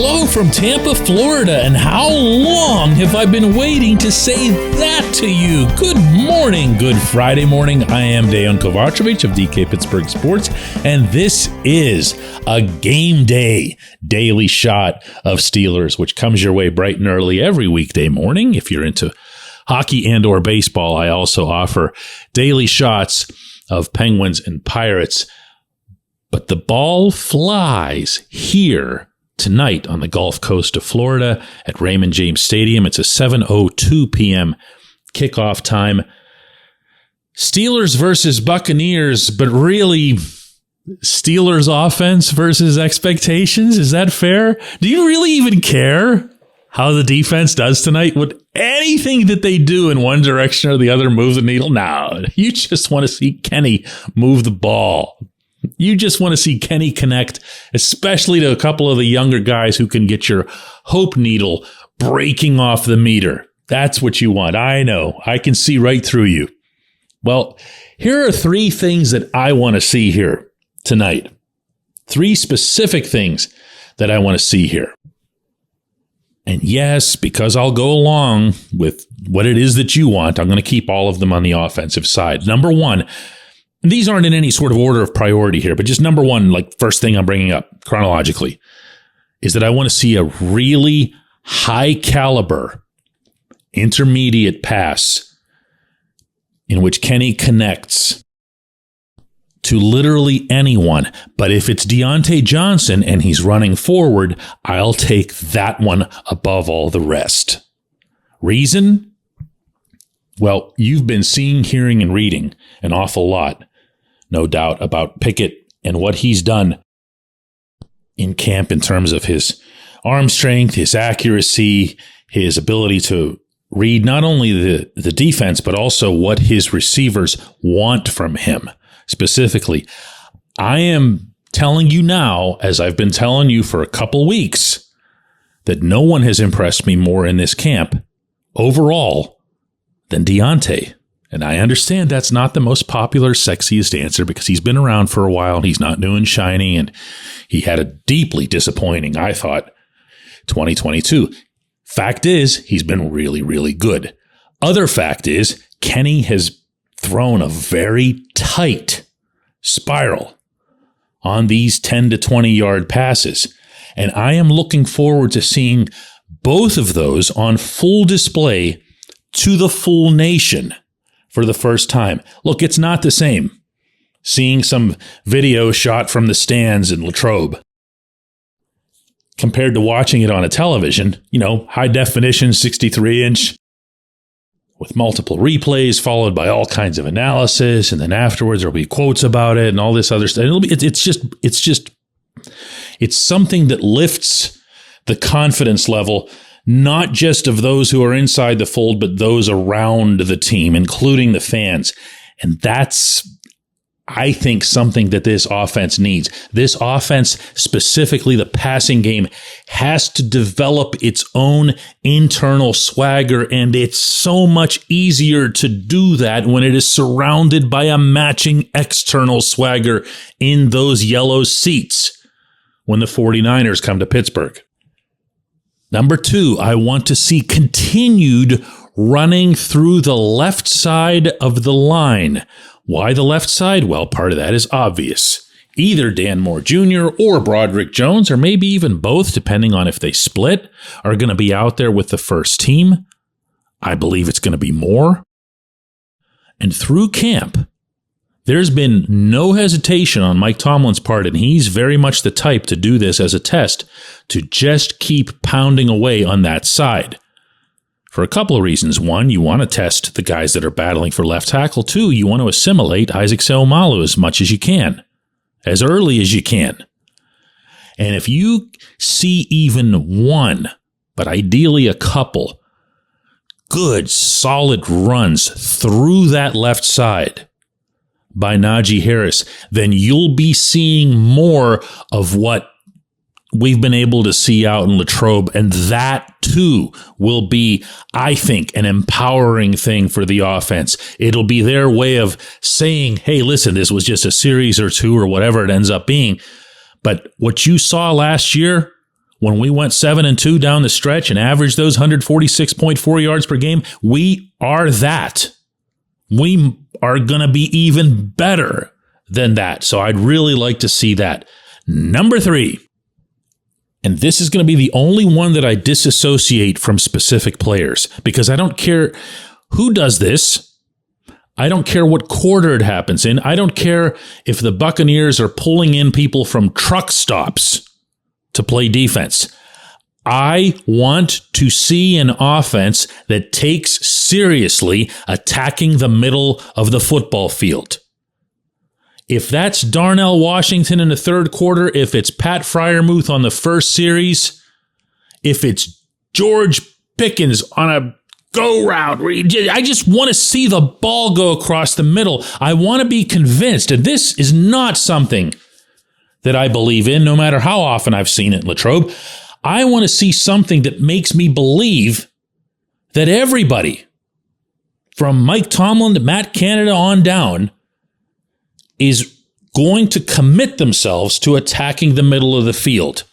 Hello from Tampa, Florida, and how long have I been waiting to say that to you? Good morning, good Friday morning. I am Dejan Kovacevic of DK Pittsburgh Sports, and this is a game day daily shot of Steelers, which comes your way bright and early every weekday morning. If you're into hockey and or baseball, I also offer daily shots of Penguins and Pirates. But the ball flies here tonight on the Gulf Coast of Florida at Raymond James Stadium. It's a 7:02 p.m. kickoff time. Steelers versus Buccaneers, but really Steelers offense versus expectations. Is that fair? Do you really even care how the defense does tonight? Would anything that they do in one direction or the other move the needle? No, you just want to see Kenny move the ball. You just want to see Kenny connect, especially to a couple of the younger guys who can get your hope needle breaking off the meter. That's what you want. I know. I can see right through you. Well, here are three things that I want to see here tonight. Three specific things that I want to see here. And yes, because I'll go along with what it is that you want, I'm going to keep all of them on the offensive side. Number one, these aren't in any sort of order of priority here, but just number one, like first thing I'm bringing up chronologically, is that I want to see a really high caliber intermediate pass in which Kenny connects to literally anyone. But if it's Deontay Johnson and he's running forward, I'll take that one above all the rest. Reason? Well, you've been seeing, hearing, and reading an awful lot, no doubt, about Pickett and what he's done in camp in terms of his arm strength, his accuracy, his ability to read not only the defense, but also what his receivers want from him. Specifically, I am telling you now, as I've been telling you for a couple weeks, that no one has impressed me more in this camp overall than Deontay. And I understand that's not the most popular, sexiest answer because he's been around for a while and he's not new and shiny, and he had a deeply disappointing, I thought, 2022. Fact is, he's been really, really good. Other fact is, Kenny has thrown a very tight spiral on these 10 to 20 yard passes. And I am looking forward to seeing both of those on full display to the full nation for the first time. Look, it's not the same seeing some video shot from the stands in Latrobe compared to watching it on a television, high definition, 63-inch with multiple replays followed by all kinds of analysis. And then afterwards there'll be quotes about it and all this other stuff. It's something that lifts the confidence level, not just of those who are inside the fold, but those around the team, including the fans. And that's, I think, something that this offense needs. This offense, specifically the passing game, has to develop its own internal swagger, and it's so much easier to do that when it is surrounded by a matching external swagger in those yellow seats when the 49ers come to Pittsburgh. Number two, I want to see continued running through the left side of the line. Why the left side? Well, part of that is obvious. Either Dan Moore Jr. or Broderick Jones, or maybe even both, depending on if they split, are going to be out there with the first team. I believe it's going to be Moore. And through camp, there's been no hesitation on Mike Tomlin's part, and he's very much the type to do this as a test, to just keep pounding away on that side. For a couple of reasons. One, you want to test the guys that are battling for left tackle. Two, you want to assimilate Isaac Seumalo as much as you can, as early as you can. And if you see even one, but ideally a couple, good, solid runs through that left side by Najee Harris, then you'll be seeing more of what we've been able to see out in Latrobe, and that too will be, I think, an empowering thing for the offense. It'll be their way of saying, hey, listen, this was just a series or two or whatever it ends up being, but what you saw last year when we went 7-2 down the stretch and averaged those 146.4 yards per game, we are that. We are going to be even better than that. So I'd really like to see that. Number 3, and this is going to be the only one that I disassociate from specific players, because I don't care who does this. I don't care what quarter it happens in. I don't care if the Buccaneers are pulling in people from truck stops to play defense. I want to see an offense that takes seriously attacking the middle of the football field. If that's Darnell Washington in the third quarter, if it's Pat Freiermuth on the first series, if it's George Pickens on a go route, I just want to see the ball go across the middle. I want to be convinced, and this is not something that I believe in, no matter how often I've seen it, Latrobe. I want to see something that makes me believe that everybody, from Mike Tomlin to Matt Canada on down, is going to commit themselves to attacking the middle of the field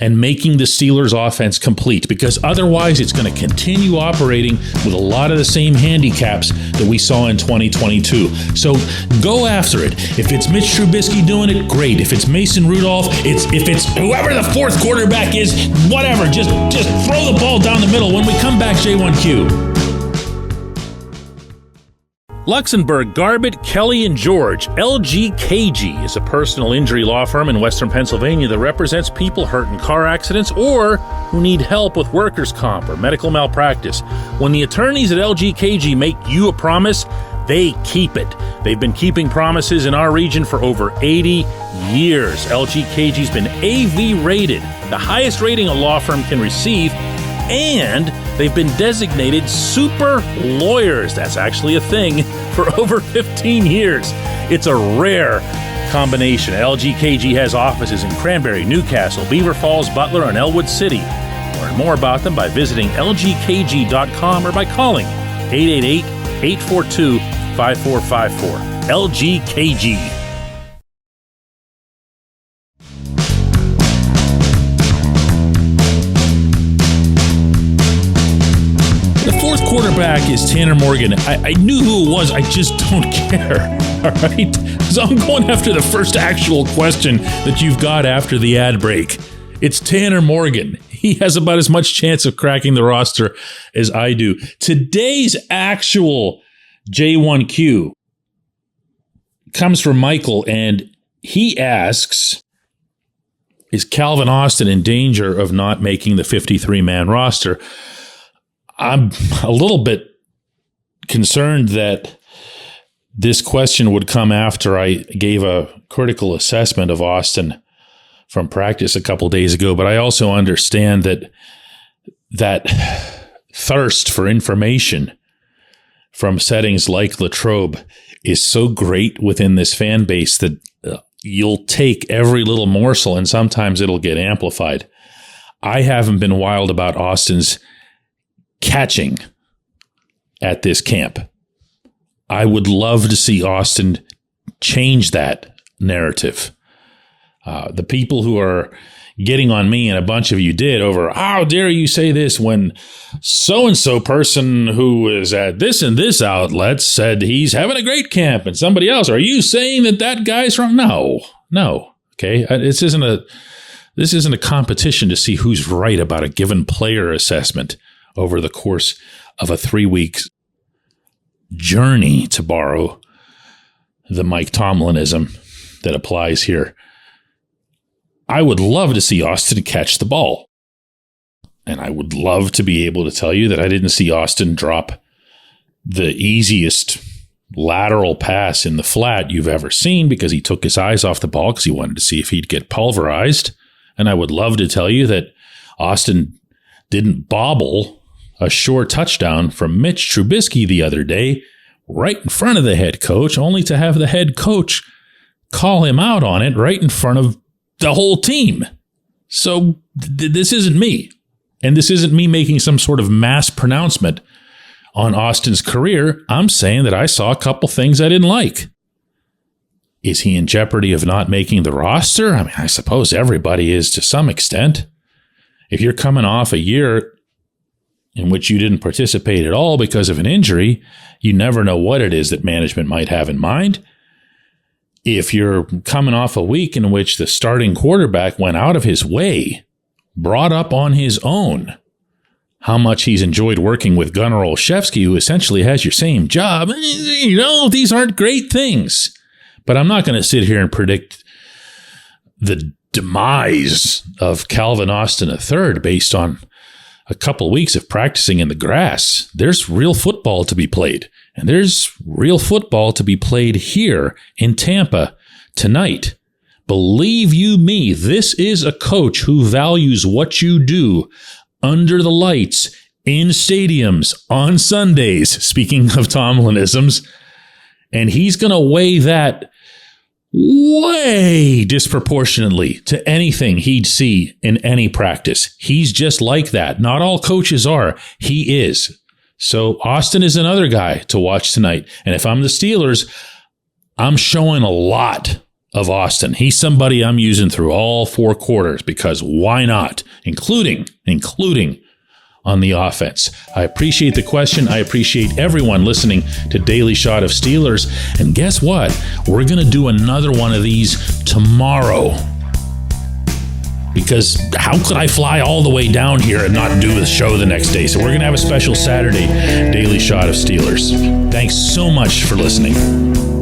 and making the Steelers' offense complete, because otherwise it's going to continue operating with a lot of the same handicaps that we saw in 2022. So go after it. If it's Mitch Trubisky doing it, great. If it's Mason Rudolph, if it's whoever the fourth quarterback is, whatever, just throw the ball down the middle. When we come back, J1Q. Luxembourg, Garbett, Kelly & George. LGKG is a personal injury law firm in Western Pennsylvania that represents people hurt in car accidents or who need help with workers' comp or medical malpractice. When the attorneys at LGKG make you a promise, they keep it. They've been keeping promises in our region for over 80 years. LGKG's been AV rated, the highest rating a law firm can receive, and they've been designated super lawyers. That's actually a thing for over 15 years. It's a rare combination. LGKG has offices in Cranberry, Newcastle, Beaver Falls, Butler, and Elwood City. Learn more about them by visiting lgkg.com or by calling 888-842-5454. LGKG. Quarterback is Tanner Morgan. I knew who it was. I just don't care. All right? So I'm going after the first actual question that you've got after the ad break. It's Tanner Morgan. He has about as much chance of cracking the roster as I do. Today's actual J1Q comes from Michael, and he asks, is Calvin Austin in danger of not making the 53-man roster? I'm a little bit concerned that this question would come after I gave a critical assessment of Austin from practice a couple days ago, but I also understand that thirst for information from settings like Latrobe is so great within this fan base that you'll take every little morsel and sometimes it'll get amplified. I haven't been wild about Austin's catching at this camp. I would love to see Austin change that narrative. The people who are getting on me, and a bunch of you did, over how dare you say this when so-and-so person who is at this and this outlet said he's having a great camp, and somebody else, are you saying that guy's wrong? No. Okay. This isn't a competition to see who's right about a given player assessment over the course of a 3-week journey, to borrow the Mike Tomlinism that applies here. I would love to see Austin catch the ball. And I would love to be able to tell you that I didn't see Austin drop the easiest lateral pass in the flat you've ever seen because he took his eyes off the ball because he wanted to see if he'd get pulverized. And I would love to tell you that Austin didn't bobble a short touchdown from Mitch Trubisky the other day right in front of the head coach, only to have the head coach call him out on it right in front of the whole team. So this isn't me. And this isn't me making some sort of mass pronouncement on Austin's career. I'm saying that I saw a couple things I didn't like. Is he in jeopardy of not making the roster? I mean, I suppose everybody is to some extent. If you're coming off a year in which you didn't participate at all because of an injury, you never know what it is that management might have in mind. If you're coming off a week in which the starting quarterback went out of his way, brought up on his own how much he's enjoyed working with Gunnar Olszewski, who essentially has your same job, these aren't great things. But I'm not going to sit here and predict the demise of Calvin Austin III based on a couple of weeks of practicing in the grass. There's real football to be played, and there's real football to be played here in Tampa tonight. Believe you me, this is a coach who values what you do under the lights, in stadiums, on Sundays, speaking of Tomlinisms, and he's going to weigh that way disproportionately to anything he'd see in any practice. He's just like that. Not all coaches are. He is. So Austin is another guy to watch tonight. And if I'm the Steelers, I'm showing a lot of Austin. He's somebody I'm using through all 4 quarters because why not? Including on the offense. I appreciate the question. I appreciate everyone listening to Daily Shot of Steelers. And guess what? We're going to do another one of these tomorrow. Because how could I fly all the way down here and not do the show the next day? So we're going to have a special Saturday Daily Shot of Steelers. Thanks so much for listening.